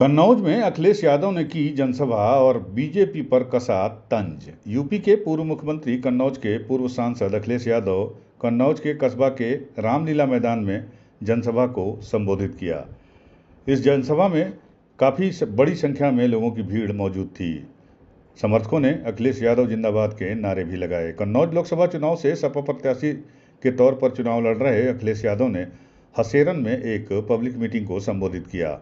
कन्नौज में अखिलेश यादव ने की जनसभा और बीजेपी पर कसा तंज। यूपी के पूर्व मुख्यमंत्री कन्नौज के पूर्व सांसद अखिलेश यादव कन्नौज के कस्बा के रामलीला मैदान में जनसभा को संबोधित किया। इस जनसभा में काफी बड़ी संख्या में लोगों की भीड़ मौजूद थी। समर्थकों ने अखिलेश यादव जिंदाबाद के नारे भी लगाए। कन्नौज लोकसभा चुनाव से सपा प्रत्याशी के तौर पर चुनाव लड़ रहे अखिलेश यादव ने हसेरन में एक पब्लिक मीटिंग को संबोधित किया।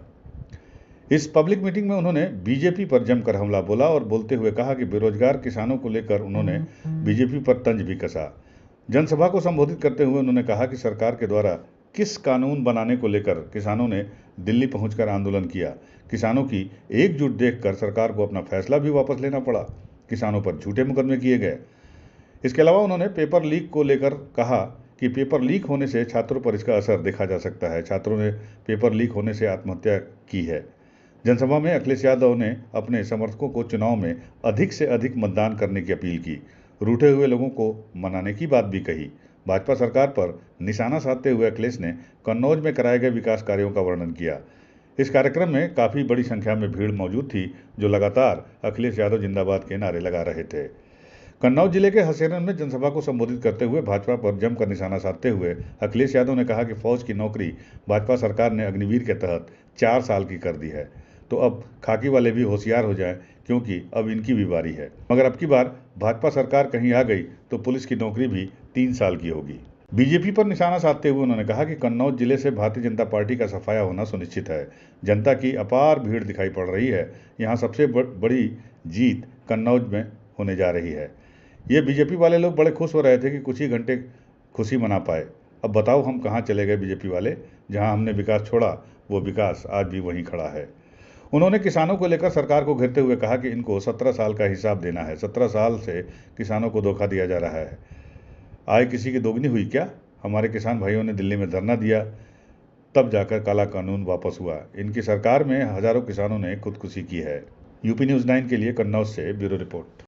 इस पब्लिक मीटिंग में उन्होंने बीजेपी पर जमकर हमला बोला और बोलते हुए कहा कि बेरोजगार किसानों को लेकर उन्होंने बीजेपी पर तंज भी कसा। जनसभा को संबोधित करते हुए उन्होंने कहा कि सरकार के द्वारा किस कानून बनाने को लेकर किसानों ने दिल्ली पहुंचकर आंदोलन किया। किसानों की एकजुट देखकर सरकार को अपना फैसला भी वापस लेना पड़ा। किसानों पर झूठे मुकदमे किए गए। इसके अलावा उन्होंने पेपर लीक को लेकर कहा कि पेपर लीक होने से छात्रों पर इसका असर देखा जा सकता है। छात्रों ने पेपर लीक होने से आत्महत्या की है। जनसभा में अखिलेश यादव ने अपने समर्थकों को चुनाव में अधिक से अधिक मतदान करने की अपील की। रूठे हुए लोगों को मनाने की बात भी कही। भाजपा सरकार पर निशाना साधते हुए अखिलेश ने कन्नौज में कराए गए विकास कार्यों का वर्णन किया। इस कार्यक्रम में काफी बड़ी संख्या में भीड़ मौजूद थी, जो लगातार अखिलेश यादव जिंदाबाद के नारे लगा रहे थे। कन्नौज जिले के हसेरन में जनसभा को संबोधित करते हुए भाजपा पर जमकर निशाना साधते हुए अखिलेश यादव ने कहा कि फौज की नौकरी भाजपा सरकार ने अग्निवीर के तहत 4 साल की कर दी है, तो अब खाकी वाले भी होशियार हो जाएं, क्योंकि अब इनकी भी बारी है। मगर अब की बार भाजपा सरकार कहीं आ गई तो पुलिस की नौकरी भी 3 साल की होगी। बीजेपी पर निशाना साधते हुए उन्होंने कहा कि कन्नौज जिले से भारतीय जनता पार्टी का सफाया होना सुनिश्चित है। जनता की अपार भीड़ दिखाई पड़ रही है। यहाँ सबसे बड़ी जीत कन्नौज में होने जा रही है। ये बीजेपी वाले लोग बड़े खुश हो रहे थे कि कुछ ही घंटे खुशी मना पाए। अब बताओ हम कहाँ चले गए बीजेपी वाले? जहाँ हमने विकास छोड़ा वो विकास आज भी वहीं खड़ा है। उन्होंने किसानों को लेकर सरकार को घेरते हुए कहा कि इनको 17 साल का हिसाब देना है। 17 साल से किसानों को धोखा दिया जा रहा है। आय किसी की दोगुनी हुई क्या? हमारे किसान भाइयों ने दिल्ली में धरना दिया, तब जाकर काला कानून वापस हुआ। इनकी सरकार में हजारों किसानों ने खुदकुशी की है। यूपी न्यूज़ 9 के लिए कन्नौज से ब्यूरो रिपोर्ट।